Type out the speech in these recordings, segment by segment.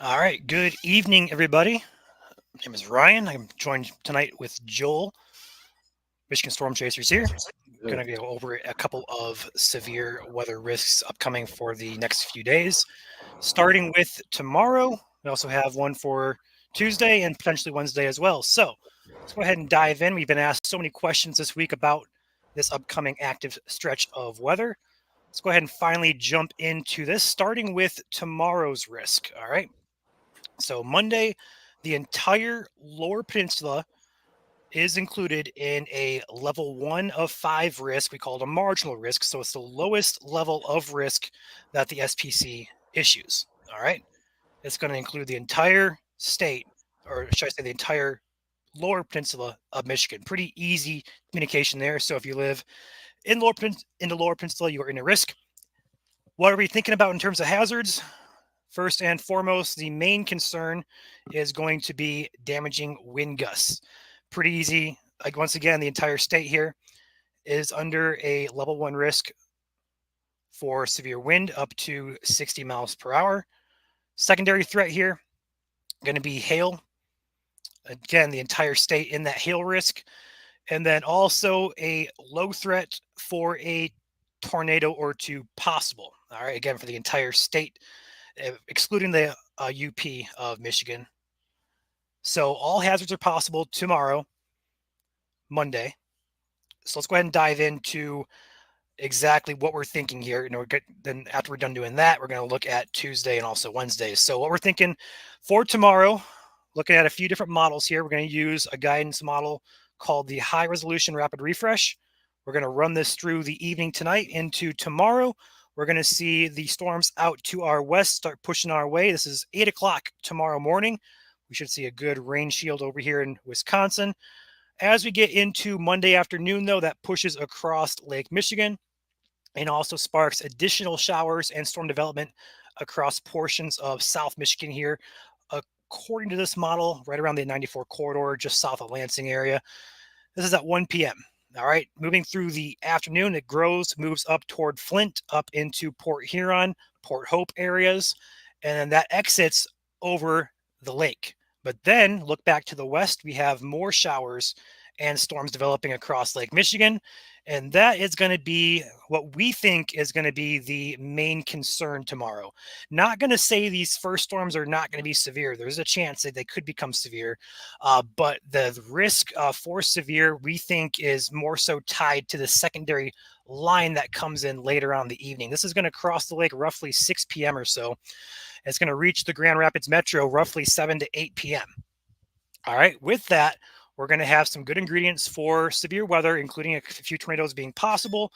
All right. Good evening, everybody. My name is Ryan. I'm joined tonight with Joel, Michigan Storm Chasers here. Going to go over a couple of severe weather risks upcoming for the next few days. Starting with tomorrow, we also have one for Tuesday and potentially Wednesday as well. So let's go ahead and dive in. We've been asked so many questions this week about this upcoming active stretch of weather. Let's go ahead and finally jump into this, starting with tomorrow's risk. All right. So Monday, the entire lower peninsula is included in a level 1 of 5 risk. We call it a marginal risk. So it's the lowest level of risk that the SPC issues. All right. It's going to include the entire state, or should I say the entire lower peninsula of Michigan. Pretty easy communication there. So if you live in the lower peninsula, you are in a risk. What are we thinking about in terms of hazards? First and foremost, the main concern is going to be damaging wind gusts. Pretty easy. Like once again, the entire state here is under a level 1 risk for severe wind up to 60 miles per hour. Secondary threat here going to be hail. Again, the entire state in that hail risk. And then also a low threat for a tornado or two possible. All right, again, for the entire state, excluding the UP of Michigan. So all hazards are possible tomorrow, Monday. So let's go ahead and dive into exactly what we're thinking here. Then after we're done doing that, we're going to look at Tuesday and also Wednesday. So what we're thinking for tomorrow, looking at a few different models here, we're going to use a guidance model called the High Resolution Rapid Refresh. We're going to run this through the evening tonight into tomorrow. We're going to see the storms out to our west start pushing our way. This is 8 o'clock tomorrow morning. We should see a good rain shield over here in Wisconsin. As we get into Monday afternoon, though, that pushes across Lake Michigan and also sparks additional showers and storm development across portions of South Michigan here. According to this model, right around the 94 corridor, just south of Lansing area. This is at 1 p.m. All right, moving through the afternoon, it grows, moves up toward Flint, up into Port Huron, Port Hope areas, and then that exits over the lake. But then look back to the west, we have more showers and storms developing across Lake Michigan. And that is going to be what we think is going to be the main concern tomorrow. Not going to say these first storms are not going to be severe. There's a chance that they could become severe. But the risk for severe, we think, is more so tied to the secondary line that comes in later on the evening. This is going to cross the lake roughly 6 p.m. or so. It's going to reach the Grand Rapids Metro roughly 7 to 8 p.m. All right, with that, we're going to have some good ingredients for severe weather, including a few tornadoes being possible,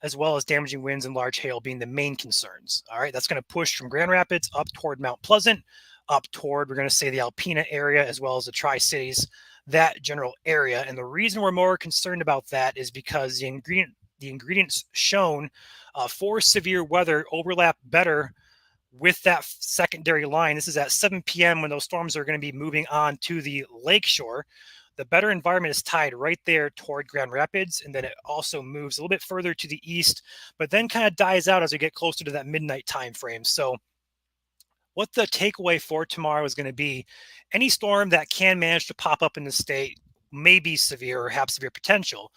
as well as damaging winds and large hail being the main concerns. All right, that's going to push from Grand Rapids up toward Mount Pleasant, up toward, we're going to say, the Alpena area, as well as the Tri-Cities, that general area. And the reason we're more concerned about that is because the ingredients shown for severe weather overlap better with that secondary line. This is at 7 p.m. when those storms are going to be moving on to the lakeshore. The better environment is tied right there toward Grand Rapids, and then it also moves a little bit further to the east, but then kind of dies out as we get closer to that midnight time frame. So what the takeaway for tomorrow is going to be, any storm that can manage to pop up in the state may be severe or have severe potential.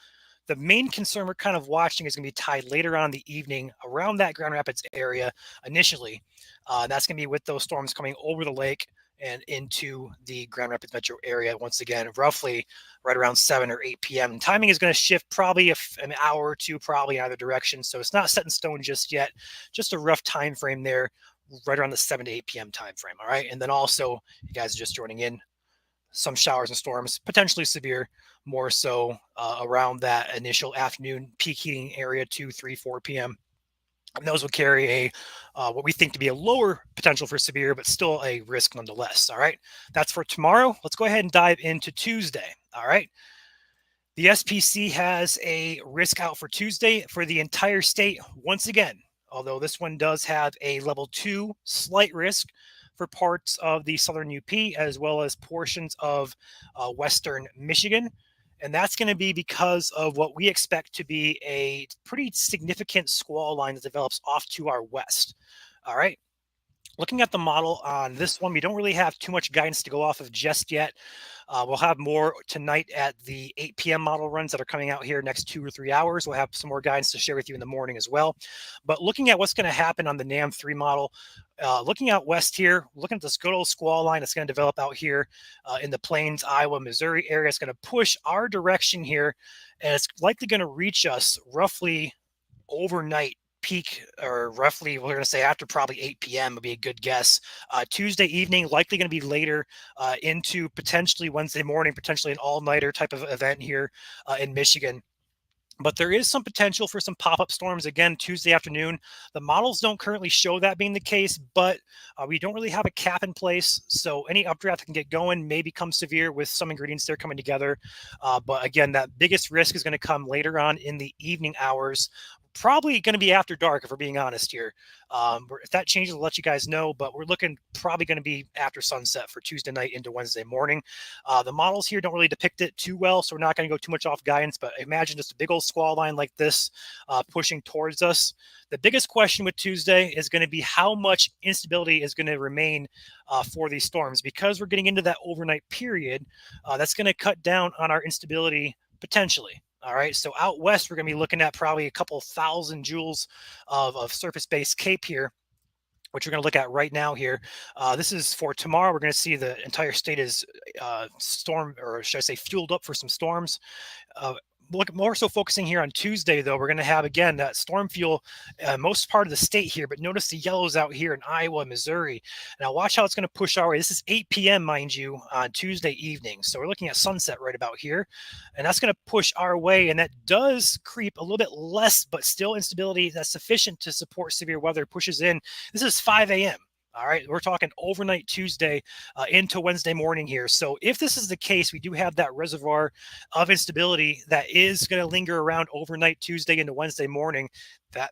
The main concern we're kind of watching is going to be tied later on in the evening around that Grand Rapids area initially. That's going to be with those storms coming over the lake and into the Grand Rapids metro area once again, roughly right around 7 or 8 p.m. And timing is going to shift probably an hour or two, probably in either direction. So it's not set in stone just yet, just a rough time frame there, right around the 7 to 8 p.m. time frame. All right. And then also, you guys are just joining in, some showers and storms, potentially severe, more so around that initial afternoon peak heating area, 2, 3, 4 p.m. And those will carry a what we think to be a lower potential for severe, but still a risk nonetheless. All right. That's for tomorrow. Let's go ahead and dive into Tuesday. All right. The SPC has a risk out for Tuesday for the entire state once again, although this one does have a level 2 slight risk for parts of the southern UP as well as portions of western Michigan. And that's going to be because of what we expect to be a pretty significant squall line that develops off to our west. All right. Looking at the model on this one, we don't really have too much guidance to go off of just yet. We'll have more tonight at the 8 p.m. model runs that are coming out here next 2 or 3 hours. We'll have some more guidance to share with you in the morning as well. But looking at what's going to happen on the NAM 3 model, looking out west here, looking at this good old squall line that's going to develop out here in the Plains, Iowa, Missouri area. It's going to push our direction here, and it's likely going to reach us roughly overnight peak, or roughly we're going to say after probably 8 p.m. would be a good guess. Tuesday evening, likely going to be later into potentially Wednesday morning, potentially an all-nighter type of event here in Michigan. But there is some potential for some pop-up storms again Tuesday afternoon. The models don't currently show that being the case, but we don't really have a cap in place. So any updraft that can get going may become severe with some ingredients there coming together. But again, that biggest risk is going to come later on in the evening hours. Probably going to be after dark, if we're being honest here. If that changes, I'll let you guys know. But we're looking probably going to be after sunset for Tuesday night into Wednesday morning. The models here don't really depict it too well, so we're not going to go too much off guidance. But imagine just a big old squall line like this pushing towards us. The biggest question with Tuesday is going to be how much instability is going to remain for these storms, because we're getting into that overnight period. That's going to cut down on our instability potentially. All right, so out west, we're going to be looking at probably a couple thousand joules of surface-based CAPE here, which we're going to look at right now here. This is for tomorrow. We're going to see the entire state is storm, or should I say fueled up for some storms. Look more so focusing here on Tuesday, though, we're going to have again that storm fuel most part of the state here, but notice the yellows out here in Iowa, Missouri. Now watch how it's going to push our way. This is 8 p.m., mind you, on Tuesday evening. So we're looking at sunset right about here, and that's going to push our way, and that does creep a little bit less, but still instability that's sufficient to support severe weather pushes in. This is 5 a.m. All right, we're talking overnight Tuesday into Wednesday morning here. So if this is the case, we do have that reservoir of instability that is going to linger around overnight Tuesday into Wednesday morning. That,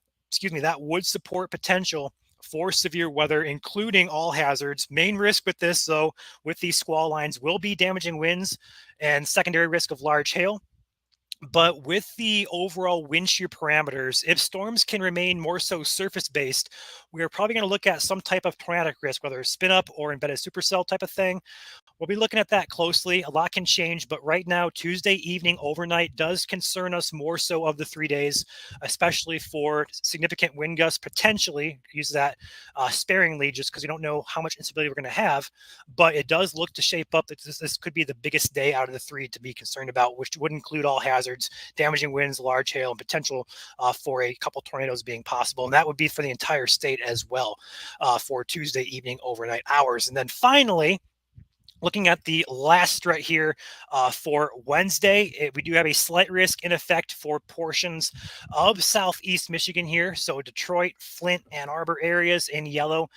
that would support potential for severe weather, including all hazards. Main risk with this, though, with these squall lines will be damaging winds and secondary risk of large hail. But with the overall wind shear parameters, if storms can remain more so surface-based, we are probably going to look at some type of tornadic risk, whether it's spin-up or embedded supercell type of thing. We'll be looking at that closely. A lot can change, but right now, Tuesday evening overnight does concern us more so of the 3 days, especially for significant wind gusts, potentially. Use that sparingly just because we don't know how much instability we're going to have, but it does look to shape up that this could be the biggest day out of the 3 to be concerned about, which would include all hazards, damaging winds, large hail, and potential for a couple tornadoes being possible. And that would be for the entire state as well for Tuesday evening overnight hours. And then finally, looking at the last threat here for Wednesday, we do have a slight risk in effect for portions of southeast Michigan here. So Detroit, Flint, Ann Arbor areas in yellow.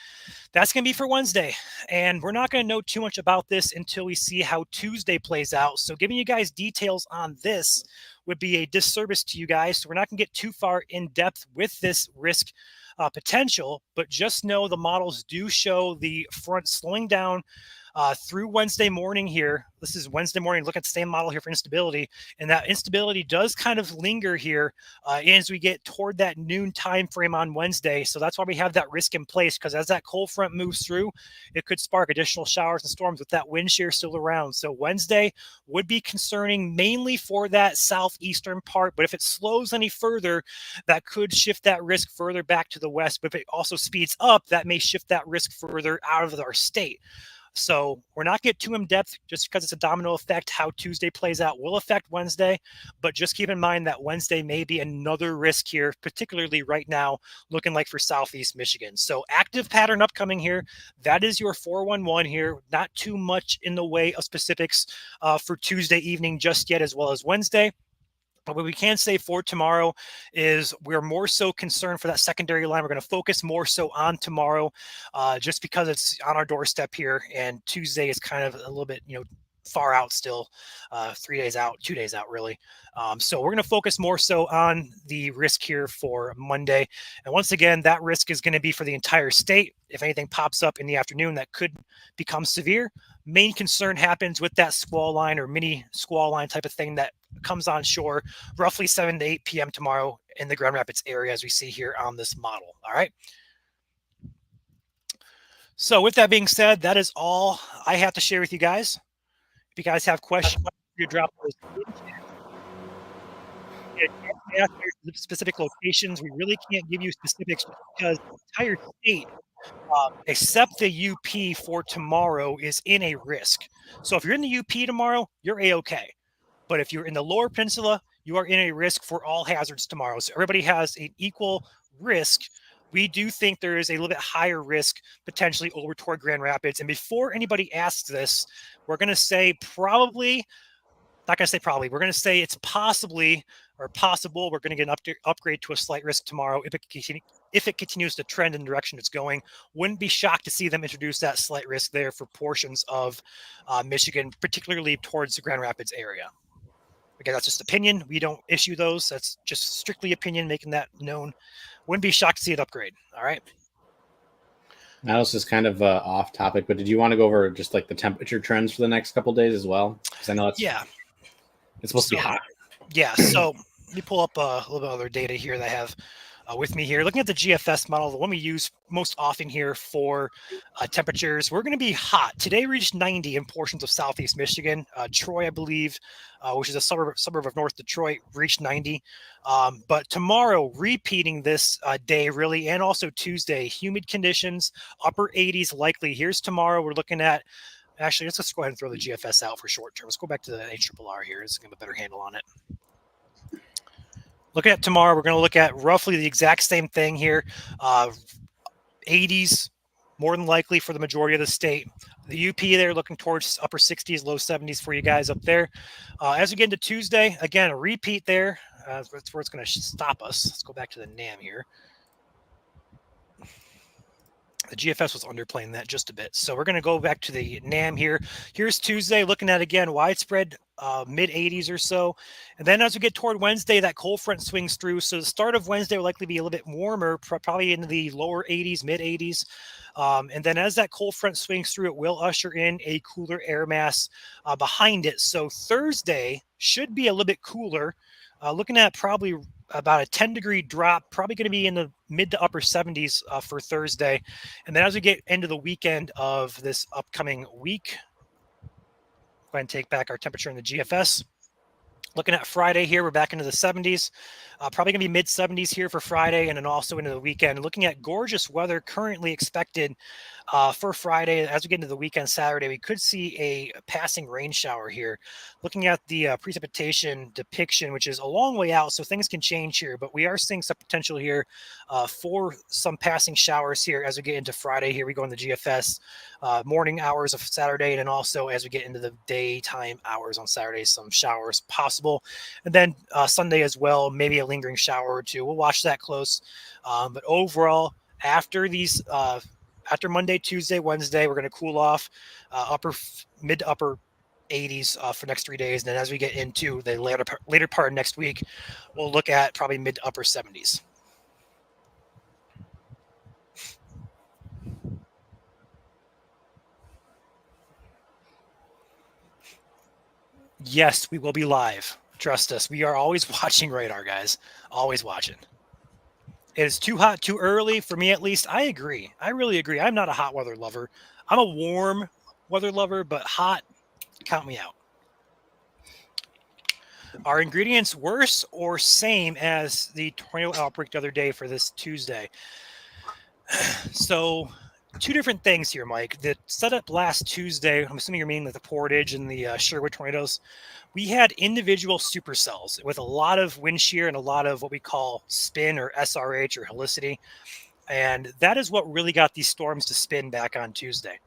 That's going to be for Wednesday. And we're not going to know too much about this until we see how Tuesday plays out. So giving you guys details on this would be a disservice to you guys. So we're not going to get too far in depth with this risk potential, but just know the models do show the front slowing down through Wednesday morning here. This is Wednesday morning. Look at the same model here for instability. And that instability does kind of linger here as we get toward that noon time frame on Wednesday. So that's why we have that risk in place, because as that cold front moves through, it could spark additional showers and storms with that wind shear still around. So Wednesday would be concerning mainly for that southeastern part. But if it slows any further, that could shift that risk further back to the west. But if it also speeds up, that may shift that risk further out of our state. So we're not getting too in depth just because it's a domino effect. How Tuesday plays out will affect Wednesday, but just keep in mind that Wednesday may be another risk here, particularly right now, looking like for Southeast Michigan. So active pattern upcoming here. That is your 411 here. Not too much in the way of specifics for Tuesday evening just yet, as well as Wednesday. But what we can say for tomorrow is we're more so concerned for that secondary line. We're going to focus more so on tomorrow just because it's on our doorstep here. And Tuesday is kind of a little bit, far out still, 3 days out, 2 days out, really. So we're going to focus more so on the risk here for Monday. And once again, that risk is going to be for the entire state. If anything pops up in the afternoon that could become severe, main concern happens with that squall line or mini squall line type of thing that comes on shore roughly 7 to 8 p.m. tomorrow in the Grand Rapids area, as we see here on this model. All right. So with that being said, that is all I have to share with you guys. If you guys have questions, you drop those in chat. Yeah, specific locations. We really can't give you specifics just because the entire state, except the UP for tomorrow, is in a risk. So if you're in the UP tomorrow, you're A-okay. But if you're in the lower peninsula, you are in a risk for all hazards tomorrow. So everybody has an equal risk. We do think there is a little bit higher risk potentially over toward Grand Rapids. And before anybody asks this, we're going to say probably, not going to say probably, we're going to say it's possibly or possible we're going to get an upgrade to a slight risk tomorrow if it continues to trend in the direction it's going. Wouldn't be shocked to see them introduce that slight risk there for portions of Michigan, particularly towards the Grand Rapids area. Again, that's just opinion. We don't issue those. That's just strictly opinion, making that known. Wouldn't be shocked to see it upgrade. All right. Now this is kind of off topic, but did you want to go over just like the temperature trends for the next couple of days as well? Because I know it's supposed to be hot. Yeah. So let me pull up a little bit of other data here that I have with me here. Looking at the GFS model, the one we use most often here for temperatures, we're going to be hot. Today reached 90 in portions of southeast Michigan. Troy, I believe, which is a suburb of North Detroit, reached 90. But tomorrow, repeating this day really, and also Tuesday, humid conditions, upper 80s likely. Here's tomorrow. We're looking at, actually, let's just go ahead and throw the GFS out for short term. Let's go back to the HRRR here. It's going to have a better handle on it. Looking at tomorrow, we're going to look at roughly the exact same thing here. 80s, more than likely for the majority of the state. The UP there looking towards upper 60s, low 70s for you guys up there. As we get into Tuesday, again, a repeat there. That's where it's going to stop us. Let's go back to the NAM here. The GFS was underplaying that just a bit. So we're going to go back to the NAM here. Here's Tuesday, looking at, again, widespread mid-80s or so. And then as we get toward Wednesday, that cold front swings through. So the start of Wednesday will likely be a little bit warmer, probably in the lower 80s, mid-80s. And then as that cold front swings through, it will usher in a cooler air mass behind it. So Thursday should be a little bit cooler. Looking at probably about a 10-degree drop, probably going to be in the mid to upper 70s for Thursday. And then as we get into the weekend of this upcoming week, go ahead and take back our temperature in the GFS. Looking at Friday here, we're back into the 70s. Probably going to be mid-70s here for Friday and then also into the weekend. Looking at gorgeous weather currently expected for Friday. As we get into the weekend, Saturday, we could see a passing rain shower here. Looking at the precipitation depiction, which is a long way out, so things can change here. But we are seeing some potential here for some passing showers here as we get into Friday. Here we go in the GFS. Morning hours of Saturday, and then also as we get into the daytime hours on Saturday, some showers possible. And then Sunday as well, maybe a lingering shower or two. We'll watch that close. But overall, after these, after Monday, Tuesday, Wednesday, we're going to cool off mid to upper 80s for next 3 days. And then as we get into the later part of next week, we'll look at probably mid to upper 70s. Yes, we will be live. Trust us. We are always watching radar, guys. Always watching. It is too hot, too early for me, at least. I agree. I really agree. I'm not a hot weather lover. I'm a warm weather lover, but hot, count me out. Are ingredients worse or same as the tornado outbreak the other day for this Tuesday? So, two different things here, Mike. The setup last Tuesday, I'm assuming you're meaning the Portage and the Sherwood tornadoes. We had individual supercells with a lot of wind shear and a lot of what we call spin or SRH or helicity. And that is what really got these storms to spin back on Tuesday.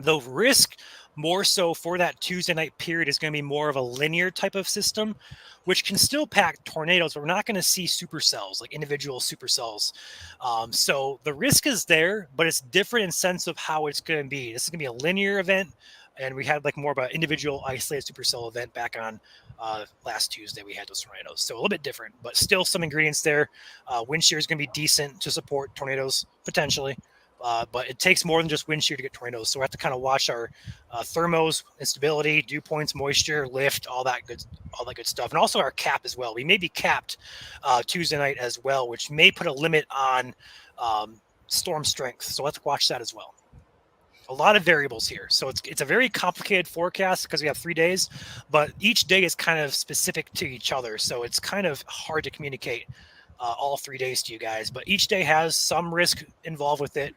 The risk more so for that Tuesday night period is going to be more of a linear type of system, which can still pack tornadoes, but we're not going to see supercells, like individual supercells. So the risk is there, but it's different in sense of how it's going to be. This is going to be a linear event, and we had like more of an individual isolated supercell event back on last Tuesday. We had those tornadoes, so a little bit different, but still some ingredients there. Wind shear is going to be decent to support tornadoes potentially. But it takes more than just wind shear to get tornadoes. So we have to kind of watch our thermos, instability, dew points, moisture, lift, all that good stuff. And also our cap as well. We may be capped Tuesday night as well, which may put a limit on storm strength. So let's watch that as well. A lot of variables here. So it's a very complicated forecast because we have 3 days, but each day is kind of specific to each other. So it's kind of hard to communicate all 3 days to you guys. But each day has some risk involved with it.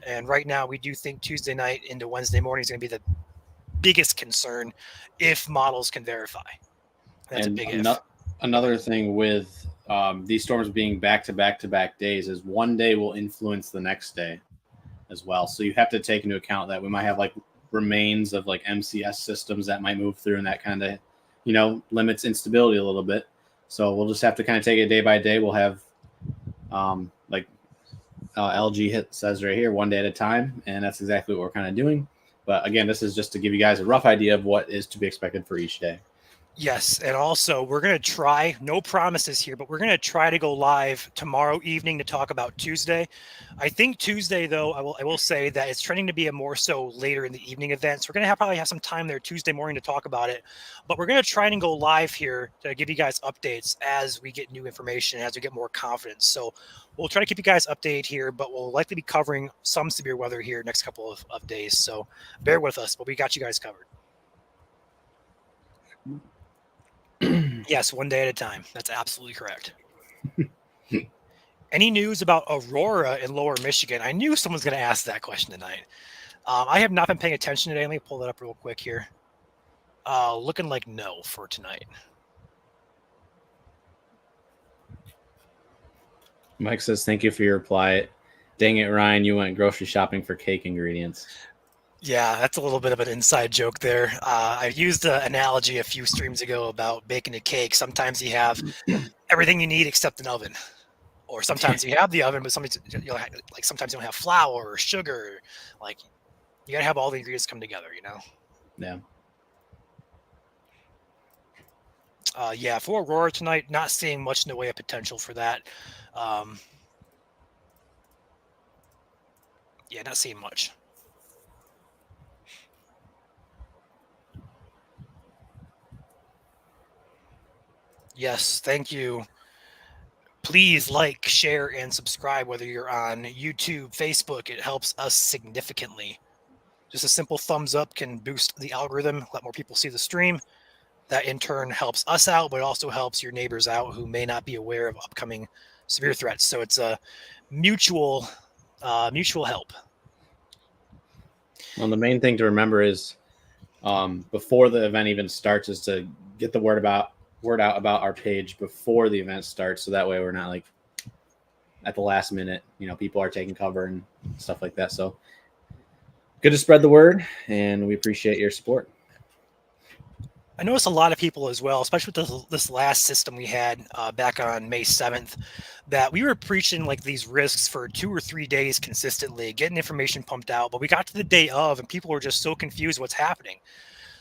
And right now, we do think Tuesday night into Wednesday morning is going to be the biggest concern if models can verify. That's and a big if. Another thing with these storms being back to back days is one day will influence the next day as well. So you have to take into account that we might have like remains of like MCS systems that might move through, and that kind of, limits instability a little bit. So we'll just have to kind of take it day by day. We'll have LG says right here, one day at a time, and that's exactly what we're kind of doing. But again, this is just to give you guys a rough idea of what is to be expected for each day. Yes, and also we're going to try, no promises here, but we're going to try to go live tomorrow evening to talk about Tuesday. I think Tuesday, though, I will say that it's trending to be a more so later in the evening event. So we're going to probably have some time there Tuesday morning to talk about it. But we're going to try and go live here to give you guys updates as we get new information, as we get more confidence. So we'll try to keep you guys updated here, but we'll likely be covering some severe weather here next couple of days. So bear with us, but we got you guys covered. Yes, one day at a time. That's absolutely correct. Any news about Aurora in Lower Michigan? I knew someone's going to ask that question tonight. I have not been paying attention today. Let me pull that up real quick here. Looking like no for tonight. Mike says, thank you for your reply. Dang it, Ryan, you went grocery shopping for cake ingredients. Yeah, that's a little bit of an inside joke there. I used an analogy a few streams ago about baking a cake. Sometimes you have everything you need except an oven. Or sometimes you have the oven, but sometimes you don't have flour or sugar. Like, you got to have all the ingredients come together, Yeah. Yeah, for Aurora tonight, not seeing much in the way of potential for that. Yeah, not seeing much. Yes, thank you. Please like, share, and subscribe whether you're on YouTube, Facebook. It helps us significantly. Just a simple thumbs up can boost the algorithm, let more people see the stream. That in turn helps us out, but it also helps your neighbors out who may not be aware of upcoming severe threats. So it's a mutual help. Well, the main thing to remember is before the event even starts is to get the word out about our page before the event starts, so that way we're not like at the last minute, people are taking cover and stuff like that. So good to spread the word, and we appreciate your support. I noticed a lot of people as well, especially with this last system we had back on May 7th, that we were preaching like these risks for 2 or 3 days consistently, getting information pumped out. But we got to the day of, and people were just so confused what's happening.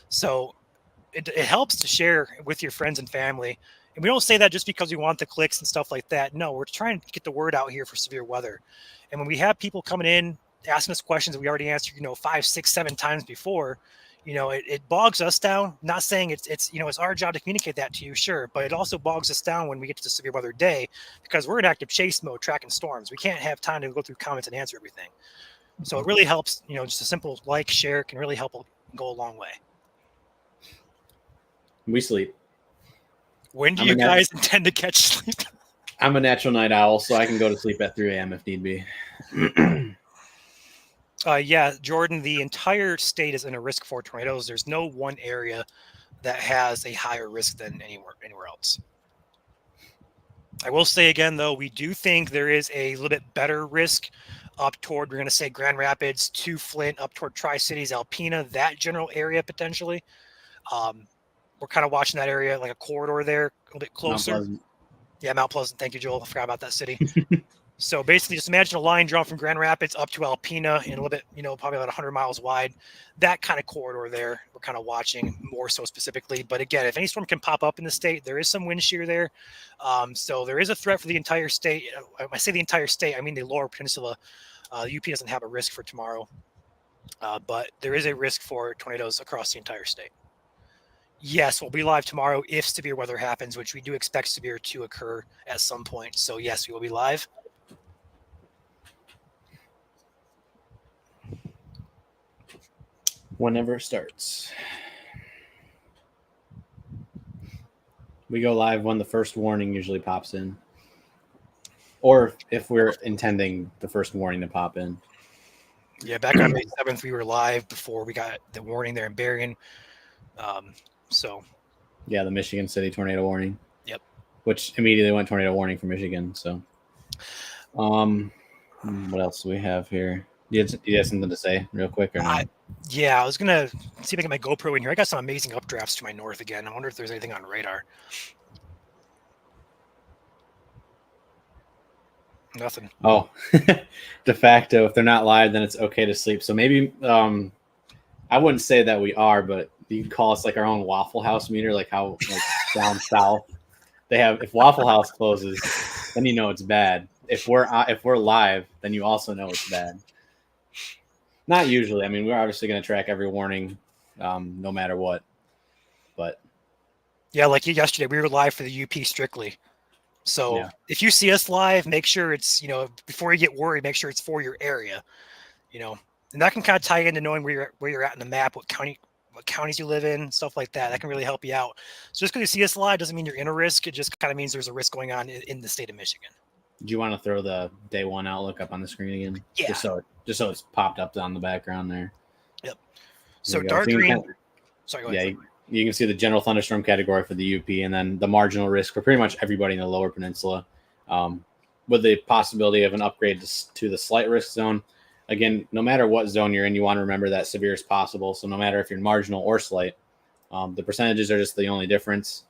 So it helps to share with your friends and family. And we don't say that just because we want the clicks and stuff like that. No, we're trying to get the word out here for severe weather. And when we have people coming in asking us questions that we already answered, 5, 6, 7 times before, it bogs us down. Not saying it's our job to communicate that to you, sure, but it also bogs us down when we get to the severe weather day because we're in active chase mode tracking storms. We can't have time to go through comments and answer everything. So it really helps, just a simple like, share can really help go a long way. We sleep. When do you guys intend to catch sleep? I'm a natural night owl, so I can go to sleep at 3 a.m. if need be. Yeah, Jordan, the entire state is in a risk for tornadoes. There's no one area that has a higher risk than anywhere else. I will say again, though, we do think there is a little bit better risk up toward, we're going to say Grand Rapids to Flint, up toward Tri-Cities, Alpena, that general area potentially. We're kind of watching that area like a corridor there, a little bit closer. Mount Pleasant. Thank you, Joel. I forgot about that city. So basically, just imagine a line drawn from Grand Rapids up to Alpena and a little bit, probably about 100 miles wide. That kind of corridor there, we're kind of watching more so specifically. But again, if any storm can pop up in the state, there is some wind shear there. So there is a threat for the entire state. When I say the entire state, I mean the lower peninsula. UP doesn't have a risk for tomorrow, but there is a risk for tornadoes across the entire state. Yes, we'll be live tomorrow if severe weather happens, which we do expect severe to occur at some point. So yes, we will be live. whenever it starts. We go live when the first warning usually pops in. Or if we're intending the first warning to pop in. Yeah, back on May 7th, we were live before we got the warning there in Berrien. So, yeah, the Michigan City tornado warning. Yep. Which immediately went tornado warning for Michigan. So, what else do we have here? You have something to say real quick or no? Yeah, I was gonna see if I can get my GoPro in here. I got some amazing updrafts to my north again. I wonder if there's anything on radar. Nothing. Oh, de facto, if they're not live, then it's okay to sleep. So maybe I wouldn't say that we are, but you can call us like our own Waffle House meter, like how like down south they have. If Waffle House closes, then you know it's bad. If we're live, then you also know it's bad. Not usually. I mean, we're obviously going to track every warning, no matter what. But yeah, like yesterday, we were live for the UP strictly. So yeah. If you see us live, make sure it's, before you get worried, make sure it's for your area, and that can kind of tie into knowing where you're at in the map, what counties you live in, stuff like that. That can really help you out. So just because you see us live doesn't mean you're in a risk. It just kind of means there's a risk going on in the state of Michigan. Do you want to throw the day one outlook up on the screen again? Yeah. Just so it's popped up on the background there. Yep. So dark green. Sorry, go ahead. Yeah, you can see the general thunderstorm category for the UP, and then the marginal risk for pretty much everybody in the lower peninsula, with the possibility of an upgrade to the slight risk zone. Again, no matter what zone you're in, you want to remember that severe is possible. So no matter if you're marginal or slight, the percentages are just the only difference.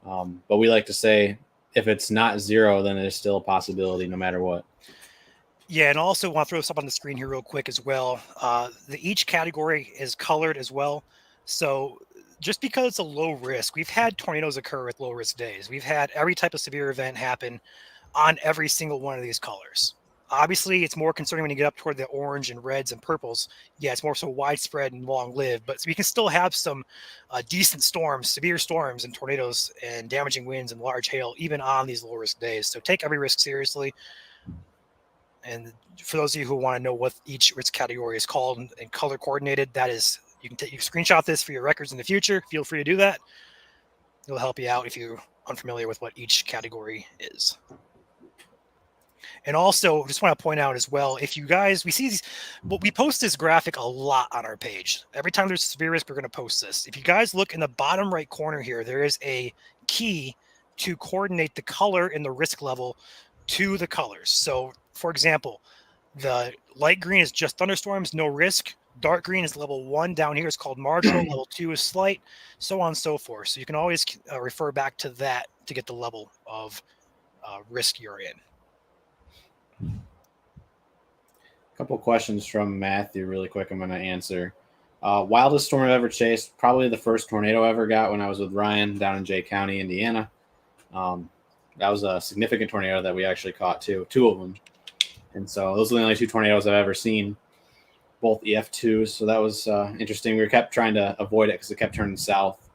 But we like to say if it's not zero, then there's still a possibility no matter what. Yeah, and also want to throw something on the screen here real quick as well. Each category is colored as well. So just because it's a low risk, we've had tornadoes occur with low risk days. We've had every type of severe event happen on every single one of these colors. Obviously, it's more concerning when you get up toward the orange and reds and purples. Yeah, it's more so widespread and long-lived, but we can still have some decent storms, severe storms and tornadoes and damaging winds and large hail, even on these low-risk days. So take every risk seriously. And for those of you who want to know what each risk category is called and color coordinated, that is, you can screenshot this for your records in the future. Feel free to do that. It'll help you out if you're unfamiliar with what each category is. And also, just want to point out as well, if you guys, we post this graphic a lot on our page. Every time there's severe risk, we're going to post this. If you guys look in the bottom right corner here, there is a key to coordinate the color and the risk level to the colors. So, for example, the light green is just thunderstorms, no risk. Dark green is level 1. Down here is called marginal. Level 2 is slight, so on and so forth. So you can always refer back to that to get the level of risk you're in. A couple questions from Matthew really quick I'm going to answer. Wildest storm I've ever chased, probably the first tornado I ever got when I was with Ryan down in Jay County, Indiana. That was a significant tornado that we actually caught too, 2 of them. And so those are the only 2 tornadoes I've ever seen, both EF2s. So that was interesting. We kept trying to avoid it because it kept turning south.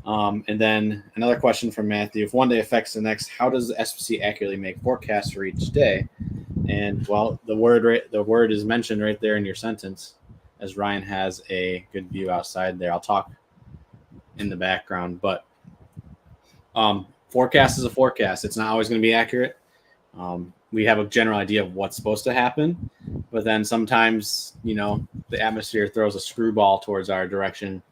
And then another question from Matthew. If one day affects the next, how does the SPC accurately make forecasts for each day? And, well, the word is mentioned right there in your sentence, as Ryan has a good view outside there. I'll talk in the background. But forecast is a forecast. It's not always going to be accurate. We have a general idea of what's supposed to happen, but then sometimes, the atmosphere throws a screwball towards our direction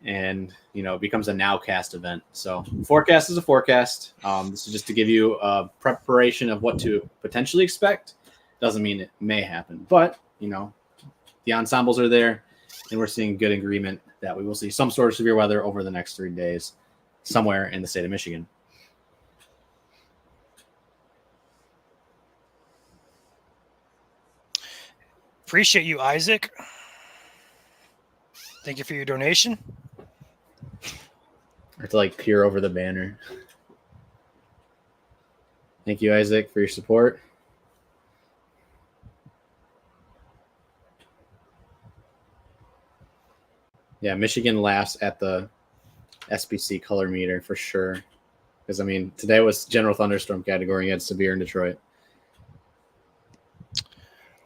and, it becomes a nowcast event. So forecast is a forecast. This is just to give you a preparation of what to potentially expect. Doesn't mean it may happen, but, the ensembles are there and we're seeing good agreement that we will see some sort of severe weather over the next 3 days somewhere in the state of Michigan. Appreciate you, Isaac. Thank you for your donation. I have to peer over the banner. Thank you, Isaac, for your support. Yeah, Michigan laughs at the SPC color meter for sure. Because, today was general thunderstorm category and you had severe in Detroit.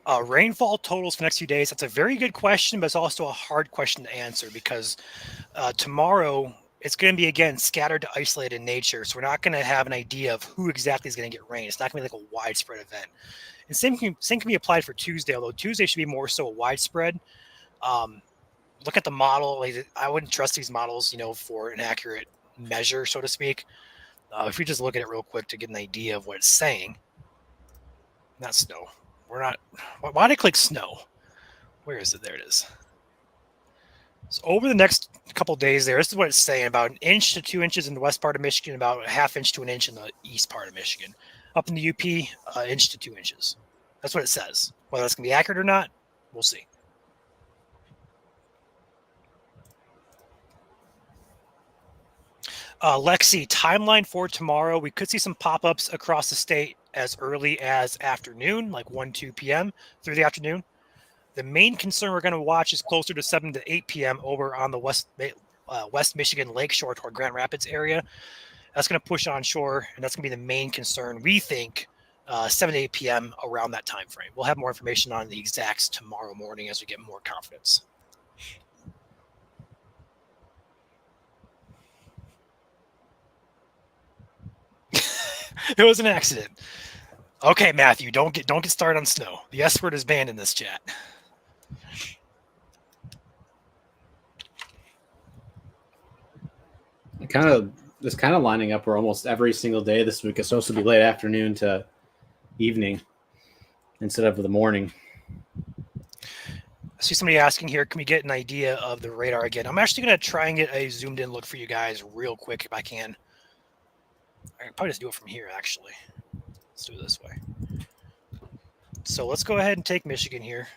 Rainfall totals for the next few days. That's a very good question, but it's also a hard question to answer because tomorrow it's going to be, again, scattered to isolated in nature. So we're not going to have an idea of who exactly is going to get rain. It's not going to be like a widespread event. And same can be applied for Tuesday, although Tuesday should be more so widespread. Look at the model. I wouldn't trust these models, for an accurate measure, so to speak. If we just look at it real quick to get an idea of what it's saying. Not snow. We're not. Why did I click snow? Where is it? There it is. So over the next couple of days there, this is what it's saying: about 1 inch to 2 inches in the west part of Michigan, about a 1/2 inch to 1 inch in the east part of Michigan. Up in the UP, 1 inch to 2 inches. That's what it says. Whether that's going to be accurate or not, we'll see. Lexi, timeline for tomorrow. We could see some pop-ups across the state as early as afternoon, like 1, 2 p.m. through the afternoon. The main concern we're going to watch is closer to 7 to 8 p.m. over on the West Michigan Lakeshore toward Grand Rapids area. That's going to push onshore, and that's going to be the main concern. We think 7 to 8 p.m. around that time frame. We'll have more information on the exacts tomorrow morning as we get more confidence. It was an accident. Okay, Matthew, don't get started on snow. The S word is banned in this chat. It's kind of lining up where almost every single day this week is supposed to be late afternoon to evening instead of the morning. I see somebody asking here, can we get an idea of the radar again? I'm actually going to try and get a zoomed in look for you guys real quick if I can. I can probably just do it from here, actually. Let's do it this way. So let's go ahead and take Michigan here.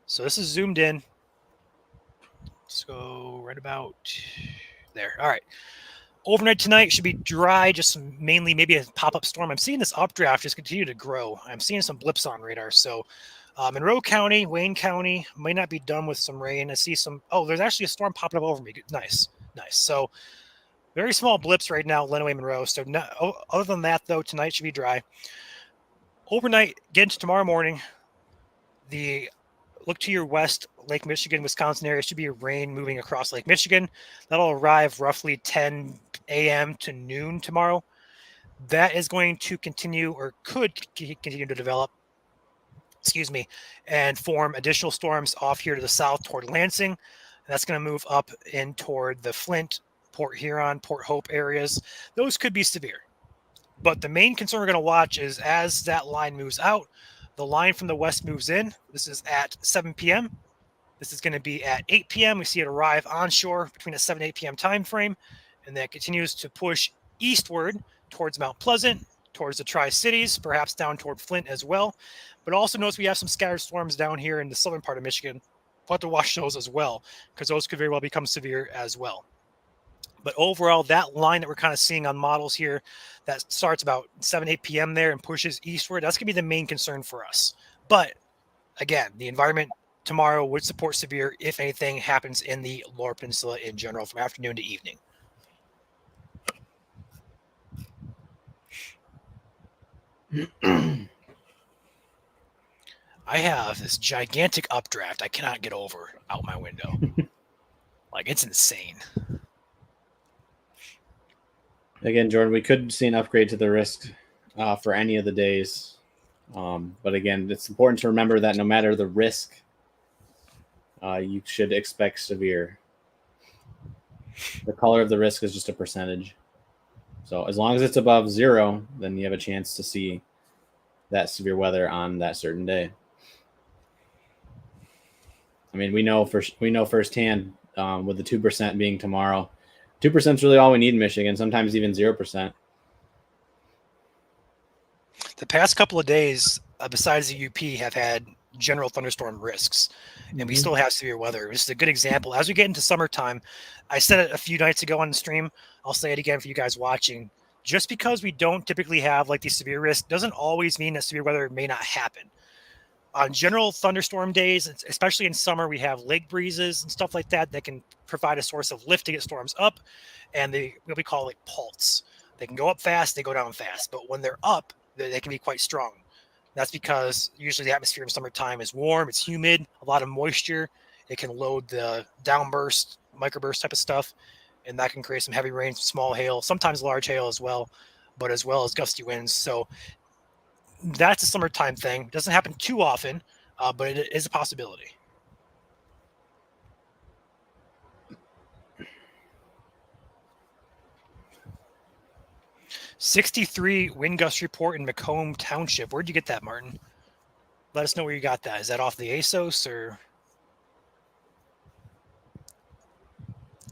So this is zoomed in. Let's go right about there. All right. Overnight tonight should be dry, just mainly maybe a pop-up storm. I'm seeing this updraft just continue to grow. I'm seeing some blips on radar. So Monroe County, Wayne County might not be done with some rain. I see some. Oh, there's actually a storm popping up over me. Nice. So very small blips right now, Lenawee, Monroe. So other than that, though, tonight should be dry. Overnight, get into tomorrow morning. Look to your west, Lake Michigan, Wisconsin area. Should be rain moving across Lake Michigan. That'll arrive roughly 10 a.m. to noon tomorrow. That is going to continue or could continue to develop, and form additional storms off here to the south toward Lansing. That's going to move up in toward the Flint, Port Huron, Port Hope areas. Those could be severe. But the main concern we're going to watch is as that line moves out, the line from the west moves in. This is at 7 p.m. This is going to be at 8 p.m. We see it arrive onshore between a 7 and 8 p.m. time frame, and that continues to push eastward towards Mount Pleasant, towards the Tri-Cities, perhaps down toward Flint as well. But also notice we have some scattered storms down here in the southern part of Michigan. We'll have to watch those as well, because those could very well become severe as well. But overall, that line that we're kind of seeing on models here that starts about 7, 8 p.m. there and pushes eastward, that's going to be the main concern for us. But again, the environment tomorrow would support severe if anything happens in the Lower Peninsula in general from afternoon to evening. I have this gigantic updraft I cannot get over out my window. Like, it's insane. Again, Jordan, we could see an upgrade to the risk for any of the days. But again, it's important to remember that no matter the risk, you should expect severe. The color of the risk is just a percentage. So as long as it's above 0, then you have a chance to see that severe weather on that certain day. I mean, we know firsthand with the 2% being tomorrow. 2% is really all we need in Michigan, sometimes even 0%. The past couple of days, besides the UP, have had general thunderstorm risks, and we still have severe weather. This is a good example. As we get into summertime, I said it a few nights ago on the stream. I'll say it again for you guys watching. Just because we don't typically have like these severe risks doesn't always mean that severe weather may not happen. On general thunderstorm days, especially in summer, we have lake breezes and stuff like that can provide a source of lift to get storms up, and what we call like pulse. They can go up fast, they go down fast, but when they're up, they can be quite strong. That's because usually the atmosphere in summertime is warm, it's humid, a lot of moisture. It can load the downburst, microburst type of stuff, and that can create some heavy rain, small hail, sometimes large hail as well, but as well as gusty winds. So that's a summertime thing. It doesn't happen too often, but it is a possibility. '63 wind gust report in Macomb Township. Where'd you get that, Martin? Let us know where you got that. Is that off the ASOS or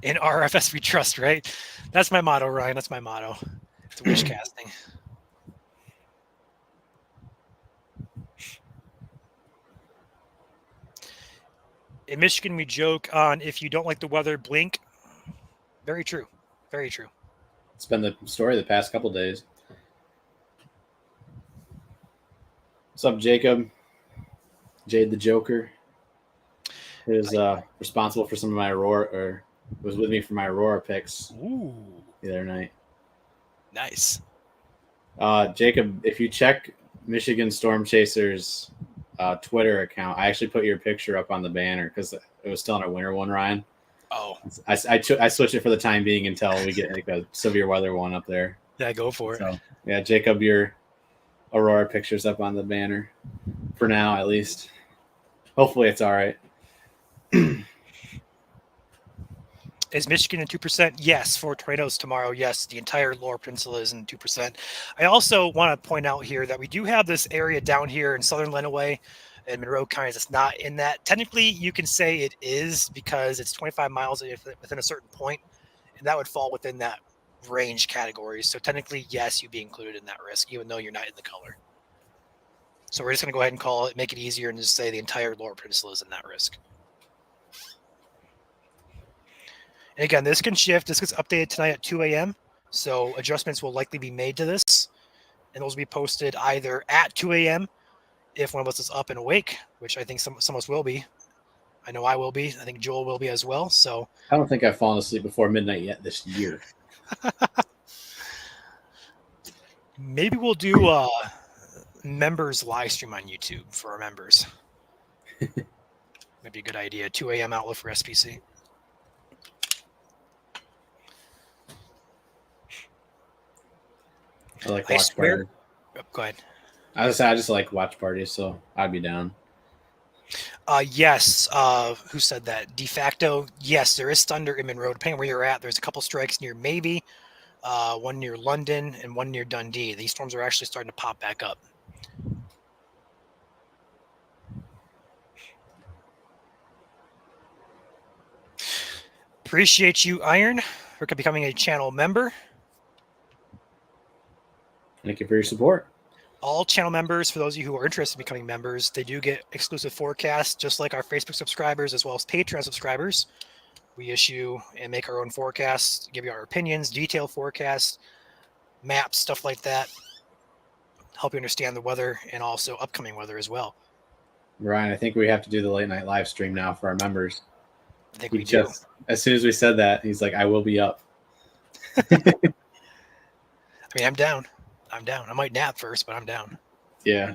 in RFS we trust, right? That's my motto, Ryan. That's my motto. It's wish casting. In Michigan, we joke on if you don't like the weather, blink. Very true. Very true. It's been the story the past couple days. What's up, Jacob? Jade the Joker. He was responsible for some of my Aurora, or was with me for my Aurora picks Ooh, the other night. nice. Jacob, if you check Michigan Storm Chasers Twitter account, I actually put your picture up on the banner because it was still on our winter one, Ryan. Oh, I switched it for the time being until we get like a severe weather one up there. yeah, go for it. So yeah, Jacob, your Aurora picture's up on the banner for now, at least. Hopefully, it's all right. Is Michigan in 2%? Yes. For tornadoes tomorrow, yes. The entire Lower Peninsula is in 2%. I also want to point out here that we do have this area down here in southern Lenawee and Monroe counties that's not in that. Technically, you can say it is because it's 25 miles within a certain point, and that would fall within that range category. So technically, yes, you'd be included in that risk, even though you're not in the color. So we're just going to go ahead and call it, make it easier, and just say the entire Lower Peninsula is in that risk. And again, this can shift. This gets updated tonight at 2 a.m. So adjustments will likely be made to this. And those will be posted either at 2 a.m. if one of us is up and awake, which I think some of us will be. I know I will be. I think Joel will be as well. So I don't think I've fallen asleep before midnight yet this year. maybe we'll do a members live stream on YouTube for our members. Maybe a good idea. 2 a.m. outlook for SPC. I like watch parties. Oh, go ahead. I just like watch parties, so I'd be down. Yes. Who said that? De facto, yes, there is thunder in Monroe. Depending on where you're at, there's a couple strikes near Maybe, one near London, and one near Dundee. These storms are actually starting to pop back up. Appreciate you, Iron, for becoming a channel member. Thank you for your support. All channel members, for those of you who are interested in becoming members, they do get exclusive forecasts, just like our Facebook subscribers, as well as Patreon subscribers. We issue and make our own forecasts, give you our opinions, detailed forecasts, maps, stuff like that. Help you understand the weather and also upcoming weather as well. Ryan, I think we have to do the late night live stream now for our members. I think we do. As soon as we said that, he's like, I will be up. I mean, I'm down. I might nap first, but I'm down. Yeah.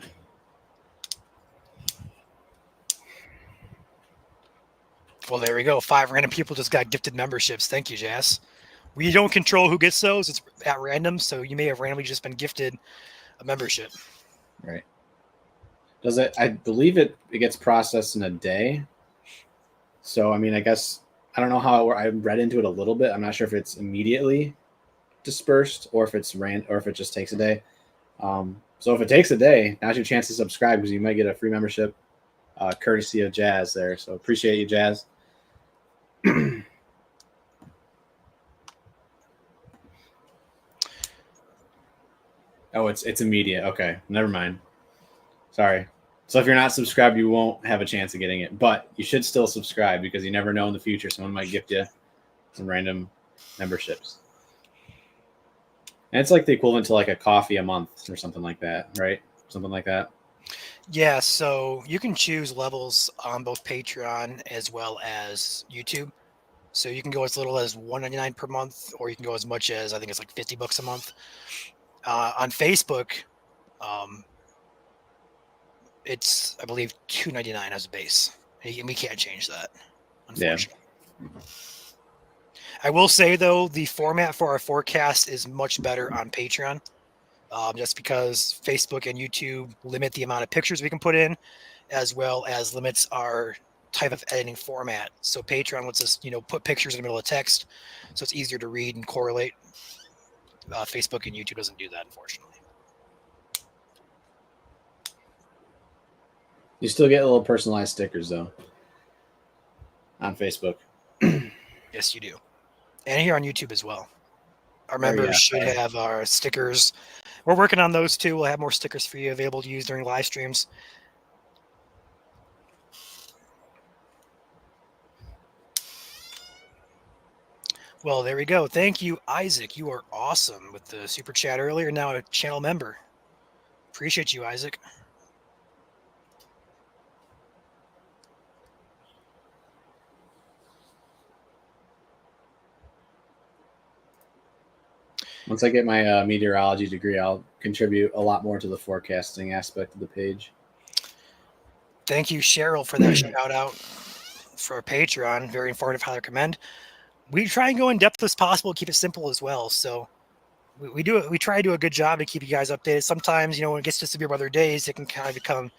Well, there we go. 5 random people just got gifted memberships. Thank you, Jazz. We don't control who gets those. It's at random, so you may have randomly just been gifted a membership. Right. Does it? I believe it gets processed in a day. So, I mean, I guess, I don't know how I read into it a little bit. I'm not sure if it's immediately dispersed or if it's or if it just takes a day. So if it takes a day, now's your chance to subscribe because you might get a free membership courtesy of Jazz there. So appreciate you, Jazz. Oh, it's immediate. Okay, never mind. Sorry. So if you're not subscribed, you won't have a chance of getting it, but you should still subscribe because you never know in the future someone might gift you some random memberships. And it's like the equivalent to like a coffee a month or something like that, right? Something like that. Yeah, so you can choose levels on both Patreon as well as YouTube. So you can go as little as $1.99 per month, or you can go as much as, I think it's like $50 a month. On Facebook, it's, I believe, $2.99 as a base. And we can't change that, unfortunately. Yeah. I will say, though, the format for our forecast is much better on Patreon, just because Facebook and YouTube limit the amount of pictures we can put in, as well as limits our type of editing format. So Patreon lets us, put pictures in the middle of text, so it's easier to read and correlate. Facebook and YouTube doesn't do that, unfortunately. You still get little personalized stickers, though, on Facebook. Yes, you do. And here on YouTube as well. Our members should have our stickers. We're working on those too. We'll have more stickers for you available to use during live streams. Well, there we go. Thank you, Isaac. You are awesome with the super chat earlier. Now a channel member. Appreciate you, Isaac. Once I get my meteorology degree, I'll contribute a lot more to the forecasting aspect of the page. Thank you, Cheryl, for that shout out for our Patreon. Very informative, highly recommend. We try and go in depth as possible, keep it simple as well. So we try to do a good job to keep you guys updated. Sometimes, when it gets to severe weather days, it can kind of become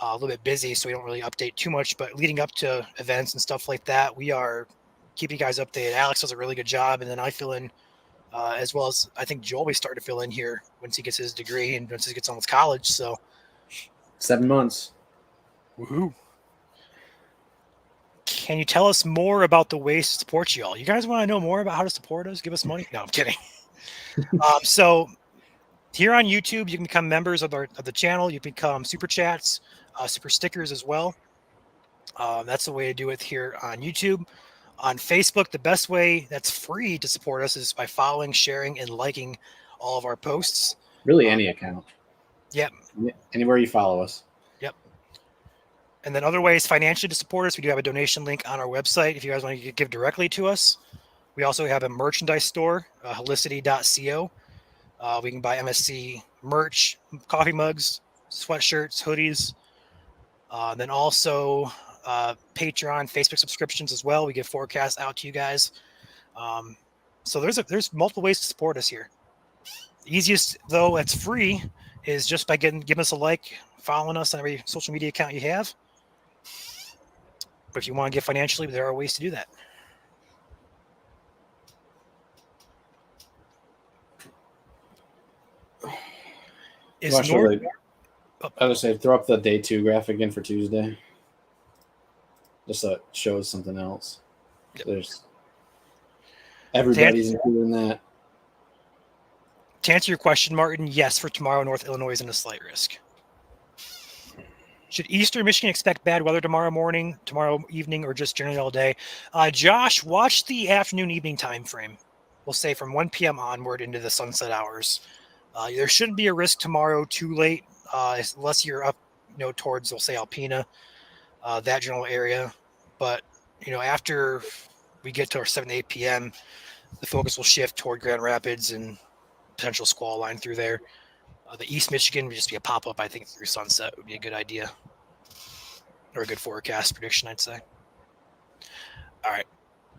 a little bit busy, so we don't really update too much. But leading up to events and stuff like that, we are keeping you guys updated. Alex does a really good job, and then I fill in, as well as I think Joel will start to fill in here once he gets his degree and once he gets on with college. So 7 months. Woohoo. Can you tell us more about the ways to support you all? You guys want to know more about how to support us? Give us money? No, I'm kidding. So here on YouTube, you can become members of the channel. You become super chats, super stickers as well. That's the way to do it here on YouTube. On Facebook, the best way that's free to support us is by following, sharing, and liking all of our posts. Really, any account. Yep. Anywhere you follow us. Yep. And then other ways financially to support us, we do have a donation link on our website if you guys want to give directly to us. We also have a merchandise store, helicity.co. We can buy MSC merch, coffee mugs, sweatshirts, hoodies. Then also Patreon, Facebook subscriptions as well. We give forecasts out to you guys. So there's multiple ways to support us here. The easiest, though, that's free, is just by giving us a like, following us on every social media account you have. But if you want to give financially, there are ways to do that. I would say throw up the day 2 graphic again for Tuesday. Just so it shows something else. Yep. Everybody's included in that. To answer your question, Martin, yes, for tomorrow, North Illinois is in a slight risk. Should Eastern Michigan expect bad weather tomorrow morning, tomorrow evening, or just generally all day? Josh, watch the afternoon evening time frame. We'll say from 1 p.m. onward into the sunset hours. There shouldn't be a risk tomorrow too late, unless you're up, towards, we'll say, Alpena, that general area. But, after we get to our 7 to 8 p.m., the focus will shift toward Grand Rapids and potential squall line through there. The East Michigan would just be a pop-up, I think, through sunset would be a good idea. Or a good forecast prediction, I'd say. All right.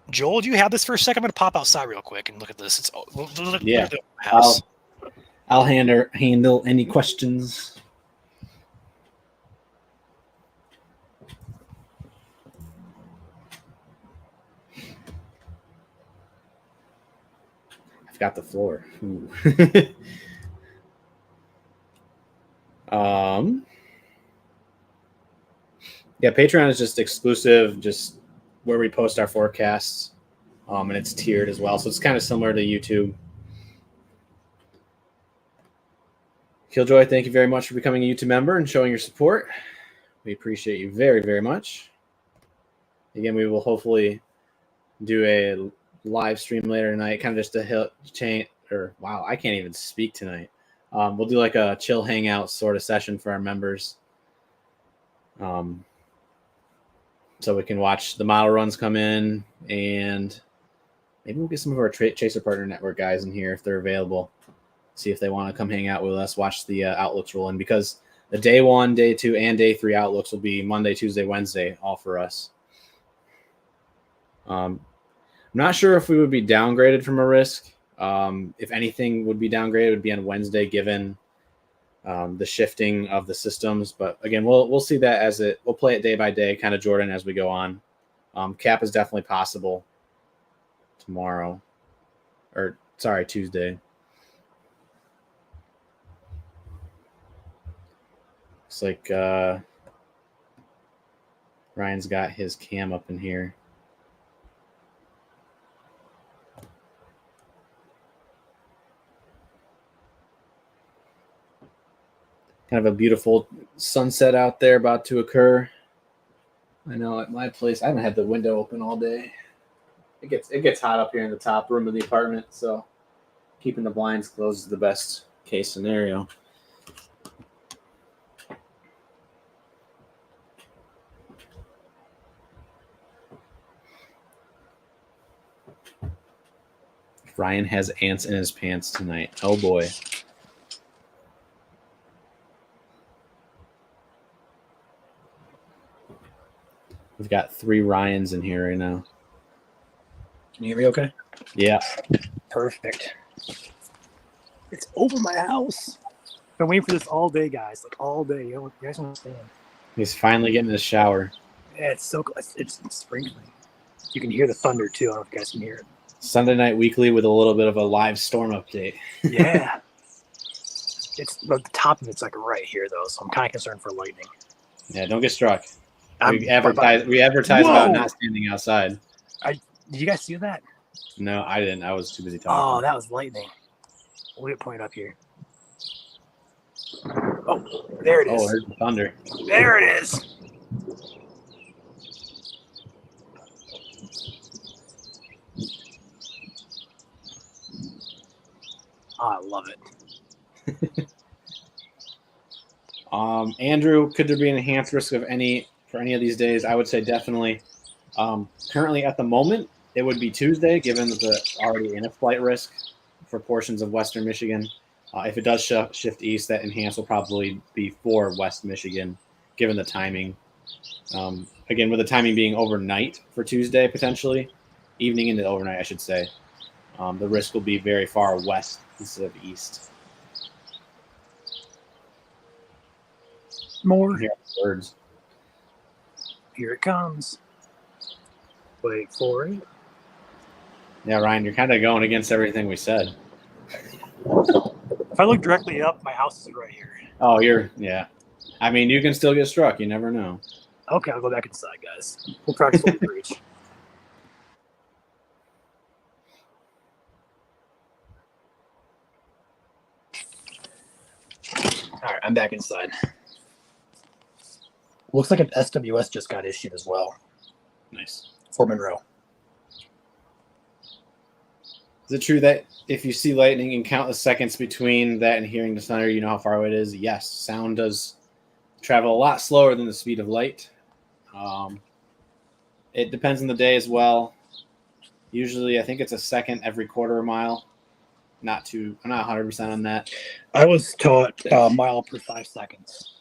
Joel, do you have this for a second? I'm going to pop outside real quick and look at this. Look at the house. I'll handle any questions. I've got the floor. Yeah, Patreon is just exclusive, just where we post our forecasts, and it's tiered as well, so it's kind of similar to YouTube. Killjoy, thank you very much for becoming a YouTube member and showing your support. We appreciate you very, very much. Again, we will hopefully do a live stream later tonight, kind of just a wow, I can't even speak tonight. We'll do like a chill hangout sort of session for our members. So we can watch the model runs come in, and maybe we'll get some of our Chaser Partner Network guys in here if they're available. See if they want to come hang out with us, watch the outlooks roll in, because the day 1, day 2, and day 3 outlooks will be Monday, Tuesday, Wednesday, all for us. I'm not sure if we would be downgraded from a risk. If anything would be downgraded, it would be on Wednesday, given the shifting of the systems. But again, we'll see that we'll play it day by day, kind of Jordan, as we go on. Cap is definitely possible tomorrow, or sorry, Tuesday. Looks like Ryan's got his cam up in here. Kind of a beautiful sunset out there about to occur. I know at my place, I haven't had the window open all day. It gets hot up here in the top room of the apartment, so keeping the blinds closed is the best case scenario. Ryan has ants in his pants tonight. Oh boy. We've got 3 Ryans in here right now. Can you hear me okay? Yeah. Perfect. It's over my house. Been waiting for this all day, guys. Like all day. You guys don't understand. He's finally getting his shower. Yeah, it's so close. It's sprinkling. You can hear the thunder too. I don't know if you guys can hear it. Sunday Night Weekly with a little bit of a live storm update. Yeah. It's the top of it's like right here though, so I'm kind of concerned for lightning. Yeah, don't get struck. We advertise about not standing outside. Did you guys see that? No, I didn't. I was too busy talking. Oh, that was lightning. We'll get pointed up here. Oh, there it is. Oh, there's the thunder. There it is. Oh, I love it. Andrew, could there be an enhanced risk for any of these days? I would say definitely. Currently, at the moment, it would be Tuesday, given that the already in a flight risk for portions of Western Michigan. If it does shift east, that enhanced will probably be for West Michigan, given the timing. Again, with the timing being overnight for Tuesday, potentially, evening into overnight, I should say, the risk will be very far west instead of east. More. Hear birds. Here it comes. Wait for it. Yeah, Ryan, you're kind of going against everything we said. If I look directly up, my house is right here. Oh, yeah. I mean, you can still get struck. You never know. Okay, I'll go back inside, guys. We'll practice what we preach. All right, I'm back inside. Looks like an SWS just got issued as well. Nice. For Monroe. Is it true that if you see lightning and count the seconds between that and hearing the thunder, you know how far away it is? Yes. Sound does travel a lot slower than the speed of light. It depends on the day as well. Usually, I think it's a second every quarter mile. I'm not 100% on that. I was taught a mile per 5 seconds.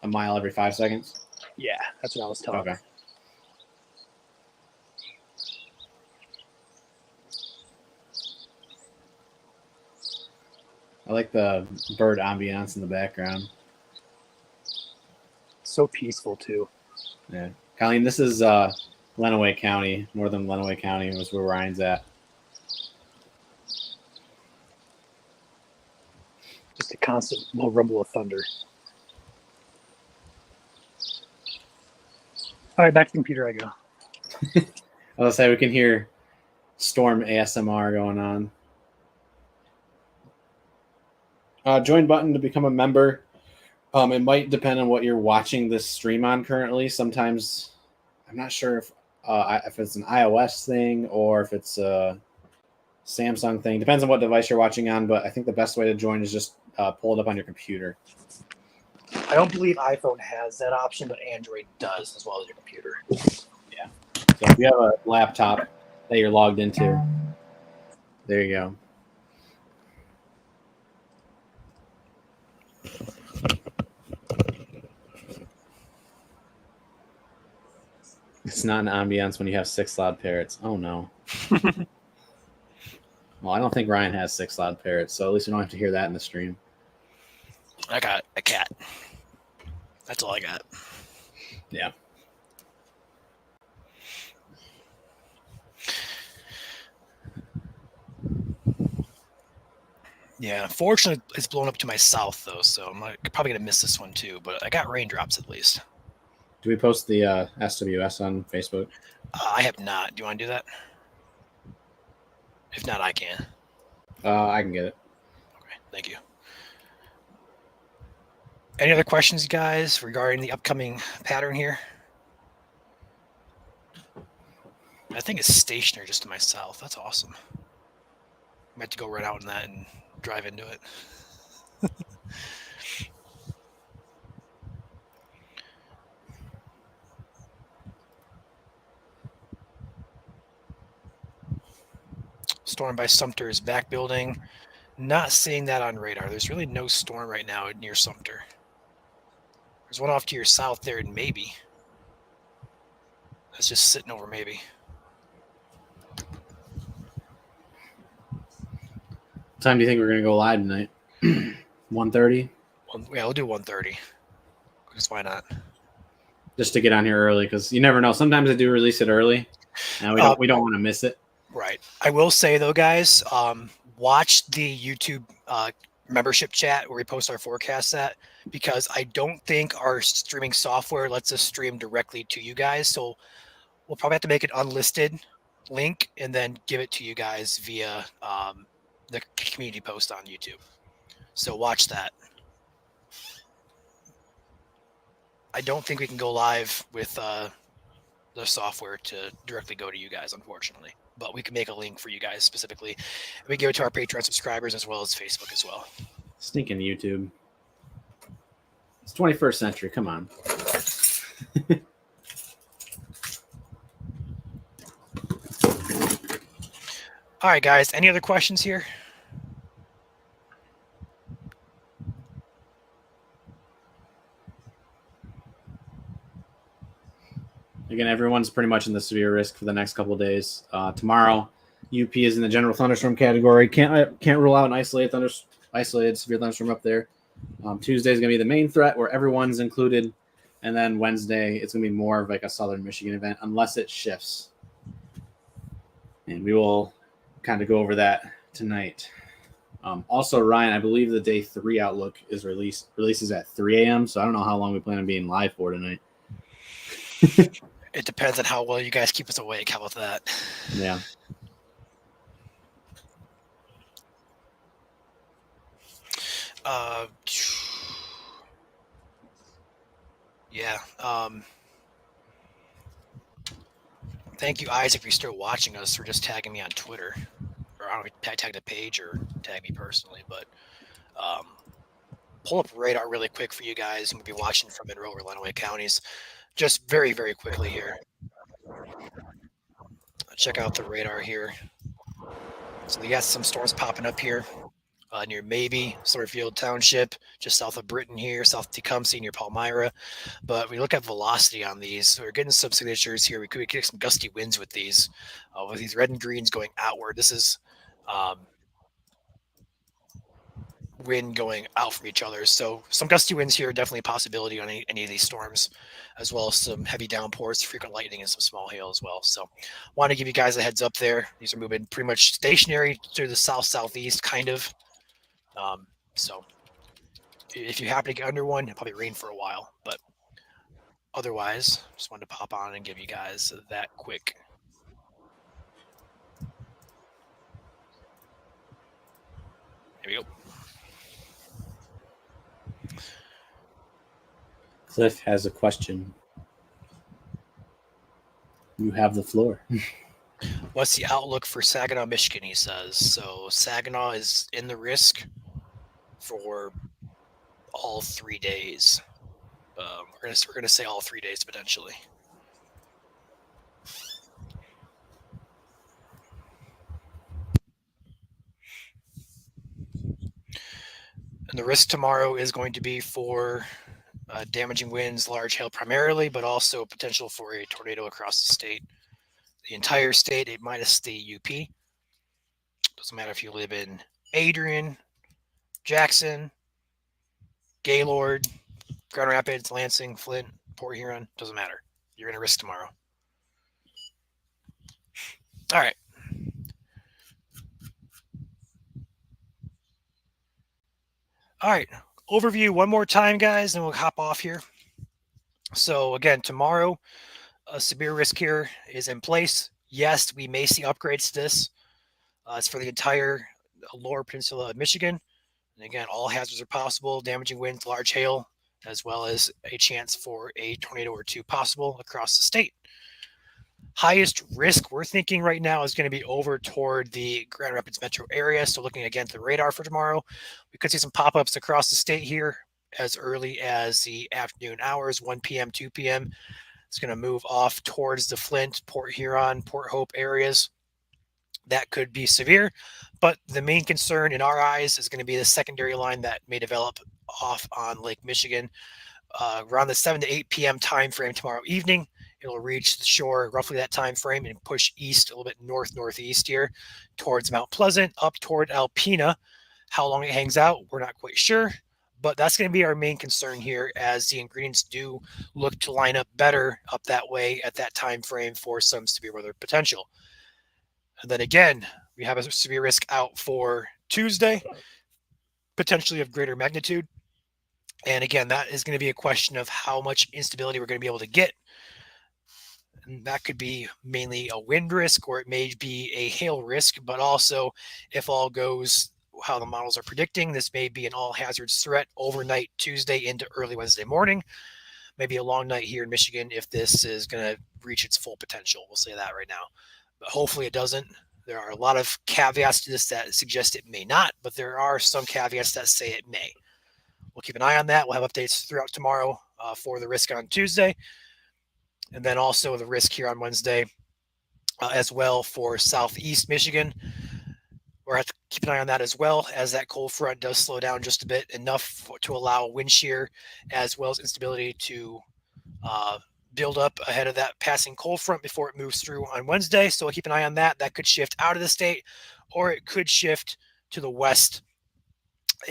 A mile every 5 seconds? Yeah, that's what I was taught. Okay. I like the bird ambiance in the background. So peaceful, too. Yeah. Colleen, this is Lenawee County. Northern Lenawee County was where Ryan's at. Just a constant little rumble of thunder. All right, back to the computer I go. I'll say we can hear storm ASMR going on. Join button to become a member. It might depend on what you're watching this stream on currently. Sometimes I'm not sure if it's an iOS thing or if it's a Samsung thing. Depends on what device you're watching on, but I think the best way to join is just pull it up on your computer. I don't believe iPhone has that option, but Android does as well as your computer. Yeah. So if you have a laptop that you're logged into, there you go. It's not an ambiance when you have 6 loud parrots. Oh no. Well, I don't think Ryan has 6 loud parrots, so at least we don't have to hear that in the stream. I got a cat. That's all I got. Yeah. Yeah, unfortunately, it's blown up to my south though, so I'm probably gonna miss this one too. But I got raindrops at least. Do we post the SWS on Facebook? I have not. Do you want to do that? If not, I can. I can get it. Okay, thank you. Any other questions, guys, regarding the upcoming pattern here? I think it's stationary just to my south. That's awesome. I might have to go right out in that and drive into it. Storm by Sumter is back building. Not seeing that on radar. There's really no storm right now near Sumter. There's one off to your south there in Maybe. That's just sitting over Maybe. What time do you think we're going to go live tonight? 1:30? Yeah, we'll do 1:30. Because why not? Just to get on here early, because you never know. Sometimes I do release it early, and we don't want to miss it. Right. I will say though, guys, watch the YouTube membership chat where we post our forecasts at, because I don't think our streaming software lets us stream directly to you guys. So we'll probably have to make an unlisted link and then give it to you guys via the community post on YouTube. So watch that. I don't think we can go live with the software to directly go to you guys, unfortunately. But we can make a link for you guys specifically. And we give it to our Patreon subscribers as well as Facebook as well. Stinking YouTube. It's 21st century. Come on. All right, guys. Any other questions here? Again, everyone's pretty much in the severe risk for the next couple of days. Tomorrow, UP is in the general thunderstorm category. Can't rule out an isolated severe thunderstorm up there. Tuesday is going to be the main threat where everyone's included. And then Wednesday, it's going to be more of like a southern Michigan event unless it shifts. And we will kind of go over that tonight. Also, Ryan, I believe the day 3 outlook is releases at 3 a.m. So I don't know how long we plan on being live for tonight. It depends on how well you guys keep us awake. How about that? Yeah. Yeah. Thank you, Isaac, if you're still watching us, for just tagging me on Twitter. Or I don't know if you tagged the page or tag me personally, but pull up radar really quick for you guys who will be watching from Monroe or Lenawee counties. Just very, very quickly here. Check out the radar here. So we got some storms popping up here near Maybe, Summerfield Township, just south of Britton here, south of Tecumseh, near Palmyra. But we look at velocity on these. So we're getting some signatures here. We could get some gusty winds with these red and greens going outward. This is wind going out from each other. So some gusty winds here are definitely a possibility on any of these storms, as well as some heavy downpours, frequent lightning, and some small hail as well. So want to give you guys a heads up there. These are moving pretty much stationary to the south-southeast, kind of. So if you happen to get under one, it'll probably rain for a while. But otherwise, just wanted to pop on and give you guys that quick. Here we go. Cliff has a question. You have the floor. What's the outlook for Saginaw, Michigan? He says. So Saginaw is in the risk for all 3 days. We're gonna say all 3 days potentially. And the risk tomorrow is going to be for damaging winds, large hail primarily, but also potential for a tornado across the state. The entire state, minus the UP. Doesn't matter if you live in Adrian, Jackson, Gaylord, Grand Rapids, Lansing, Flint, Port Huron. Doesn't matter. You're going to risk tomorrow. All right. All right. Overview one more time, guys, and we'll hop off here. So again, tomorrow, a severe risk here is in place. Yes, we may see upgrades to this. It's for the entire lower peninsula of Michigan. And again, all hazards are possible, damaging winds, large hail, as well as a chance for a tornado or two possible across the state. Highest risk we're thinking right now is going to be over toward the Grand Rapids metro area. So looking again at the radar for tomorrow, we could see some pop-ups across the state here as early as the afternoon hours, 1 p.m., 2 p.m. It's going to move off towards the Flint, Port Huron, Port Hope areas. That could be severe, but the main concern in our eyes is going to be the secondary line that may develop off on Lake Michigan around the 7 to 8 p.m. time frame tomorrow evening. It'll reach the shore roughly that time frame and push east a little bit northeast here towards Mount Pleasant, up toward Alpena. How long it hangs out, we're not quite sure, but that's going to be our main concern here as the ingredients do look to line up better up that way at that time frame for some severe weather potential. And then again, we have a severe risk out for Tuesday, potentially of greater magnitude. And again, that is going to be a question of how much instability we're going to be able to get. And that could be mainly a wind risk, or it may be a hail risk, but also if all goes how the models are predicting, this may be an all hazards threat overnight Tuesday into early Wednesday morning. Maybe a long night here in Michigan if this is going to reach its full potential. We'll say that right now. But hopefully it doesn't. There are a lot of caveats to this that suggest it may not, but there are some caveats that say it may. We'll keep an eye on that. We'll have updates throughout tomorrow for the risk on Tuesday, and then also the risk here on Wednesday as well for southeast Michigan. We'll have to keep an eye on that as well, as that cold front does slow down just a bit, enough to allow wind shear as well as instability to build up ahead of that passing cold front before it moves through on Wednesday. So we'll keep an eye on that. That could shift out of the state, or it could shift to the west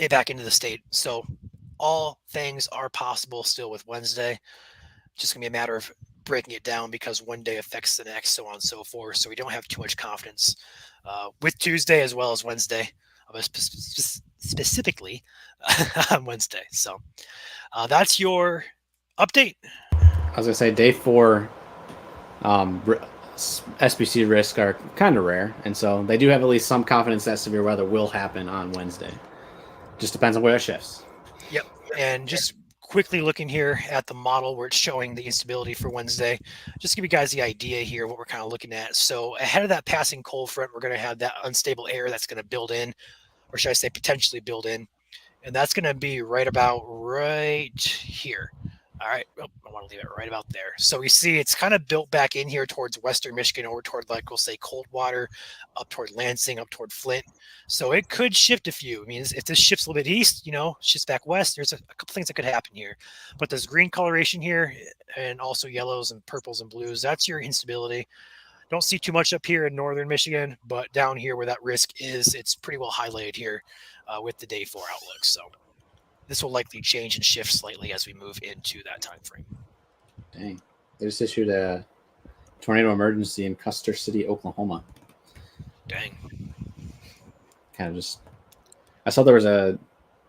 back into the state. So all things are possible still with Wednesday. Just going to be a matter of breaking it down because one day affects the next, so on and so forth. So we don't have too much confidence with Tuesday as well as Wednesday, specifically on Wednesday. So that's your update. I was gonna say day 4, SPC risks are kind of rare, and so they do have at least some confidence that severe weather will happen on Wednesday. Just depends on where it shifts. Yep, and just quickly looking here at the model where it's showing the instability for Wednesday, just to give you guys the idea here what we're kind of looking at. So ahead of that passing cold front, we're going to have that unstable air that's going to build in, or should I say potentially build in, and that's going to be right about right here. All right, I want to leave it right about there. So we see it's kind of built back in here towards western Michigan, over toward, like, we'll say Coldwater, up toward Lansing, up toward Flint. So it could shift a few. I mean, if this shifts a little bit east, shifts back west, there's a couple things that could happen here. But there's green coloration here and also yellows and purples and blues. That's your instability. Don't see too much up here in northern Michigan, but down here where that risk is, it's pretty well highlighted here with the day 4 outlook. So this will likely change and shift slightly as we move into that time frame. Dang. They just issued a tornado emergency in Custer City, Oklahoma. Dang. Kind of just... I saw there was a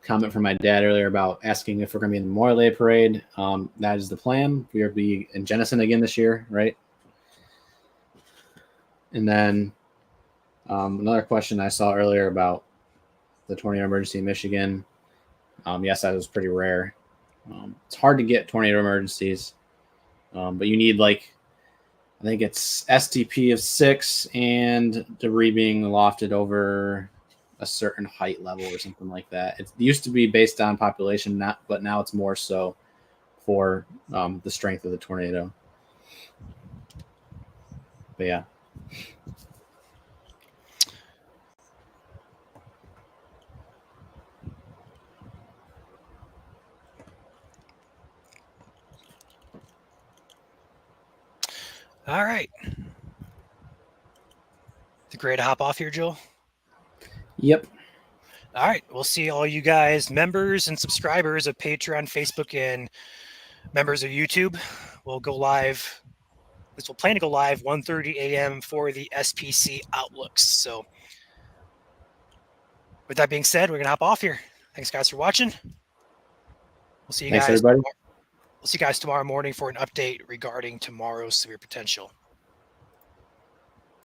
comment from my dad earlier about asking if we're going to be in the Memorial Day parade. That is the plan. We are be in Jenison again this year, right? And then another question I saw earlier about the tornado emergency in Michigan. Yes, that was pretty rare. It's hard to get tornado emergencies, but you need, I think it's STP of 6 and debris being lofted over a certain height level or something like that. It used to be based on population, but now it's more so for the strength of the tornado. But yeah. All right. The great to hop off here, Joel. Yep. All right. We'll see all you guys, members and subscribers of Patreon, Facebook, and members of YouTube. We'll go live. We'll plan to go live 1:30 a.m. for the SPC outlooks. So with that being said, we're going to hop off here. Thanks, guys, for watching. We'll see you Thanks, guys. everybody. We'll see you guys tomorrow morning for an update regarding tomorrow's severe potential.